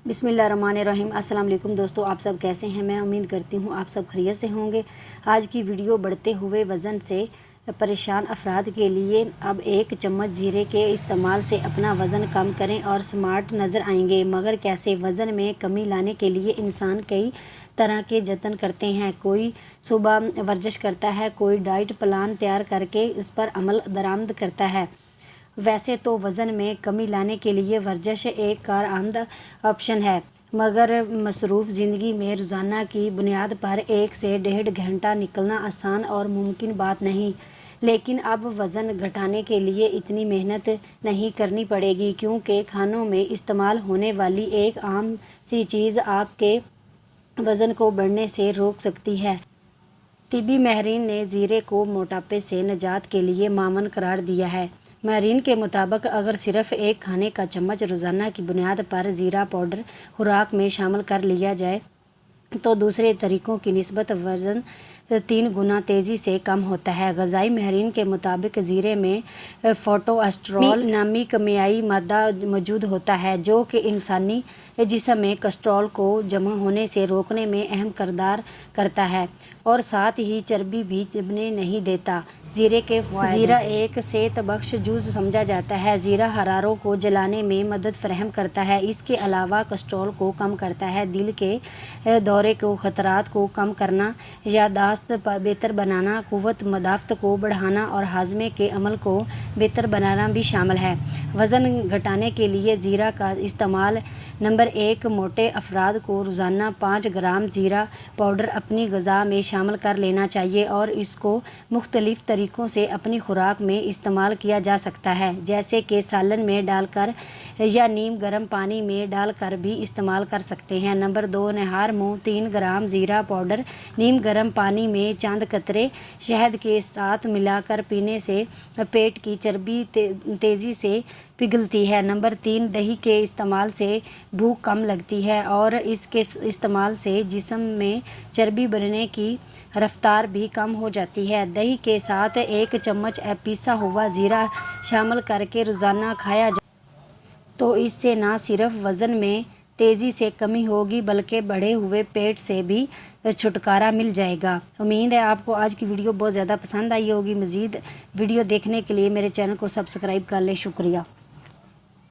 बिस्मिल्लाहिर्रहमानिर्रहीम। अस्सलाम वालेकुम दोस्तों, आप सब कैसे हैं? मैं उम्मीद करती हूँ आप सब खैरियत से होंगे। आज की वीडियो बढ़ते हुए वज़न से परेशान अफराद के लिए। अब 1 चम्मच जीरे के इस्तेमाल से अपना वज़न कम करें और स्मार्ट नज़र आएंगे। मगर कैसे? वज़न में कमी लाने के लिए इंसान कई तरह के जतन करते हैं। कोई सुबह वर्जिश करता है, कोई डाइट प्लान तैयार करके इस पर अमल दरामद करता है। वैसे तो वज़न में कमी लाने के लिए वर्जिश एक कारआमद ऑप्शन है, मगर मसरूफ़ ज़िंदगी में रोज़ाना की बुनियाद पर 1 से 1.5 घंटा निकलना आसान और मुमकिन बात नहीं। लेकिन अब वज़न घटाने के लिए इतनी मेहनत नहीं करनी पड़ेगी, क्योंकि खानों में इस्तेमाल होने वाली एक आम सी चीज़ आपके वज़न को बढ़ने से रोक सकती है। तिबी माहिरीन ने जीरे को मोटापे से निजात के लिए मामन करार दिया है। माहिरीन के मुताबिक अगर सिर्फ 1 खाने का चम्मच रोज़ाना की बुनियाद पर ज़ीरा पाउडर खुराक में शामिल कर लिया जाए तो दूसरे तरीक़ों की निस्बत वज़न 3 गुना तेज़ी से कम होता है। ग़ज़ाई माहिरीन के मुताबिक ज़ीरे में फ़ाइटोएस्टेरोल नामी कीमियाई मादा मौजूद होता है, जो कि इंसानी जिस्म में कोलेस्ट्रॉल को जमा होने से रोकने में अहम किरदार करता है और साथ ही चर्बी भी जमने नहीं देता। ज़ीरा एक सेहतबख्श जूस समझा जाता है। ज़ीरा हरारों को जलाने में मदद फराहम करता है। इसके अलावा कोलेस्ट्रॉल को कम करता है, दिल के दौरे को ख़तरात को कम करना, याददाश्त बेहतर बनाना, क़ुव्वत मदाफ़त को बढ़ाना और हाज़मे के अमल को बेहतर बनाना भी शामिल है। वज़न घटाने के लिए ज़ीरा का इस्तेमाल। नंबर 1, मोटे अफराद को रोज़ाना 5 ग्राम ज़ीरा पाउडर अपनी ग़िज़ा में शामिल कर लेना चाहिए और इसको मुख्तलिफ़ तरीक़ों से अपनी खुराक में इस्तेमाल किया जा सकता है, जैसे कि सालन में डालकर या नीम गर्म पानी में डालकर भी इस्तेमाल कर सकते हैं। नंबर 2, नहार मुँह 3 ग्राम ज़ीरा पाउडर नीम गर्म पानी में चंद कतरे शहद के साथ मिलाकर पीने से पेट की चर्बी तेज़ी से पिघलती है। नंबर 3, दही के इस्तेमाल से भूख कम लगती है और इसके इस्तेमाल से जिस्म में चर्बी बढ़ने की रफ्तार भी कम हो जाती है। दही के साथ 1 चम्मच पिसा हुआ ज़ीरा शामिल करके रोज़ाना खाया जाए तो इससे न सिर्फ वज़न में तेज़ी से कमी होगी, बल्कि बढ़े हुए पेट से भी छुटकारा मिल जाएगा। उम्मीद है आपको आज की वीडियो बहुत ज़्यादा पसंद आई होगी। मज़ीद वीडियो देखने के लिए मेरे चैनल को सब्सक्राइब कर लें। शुक्रिया।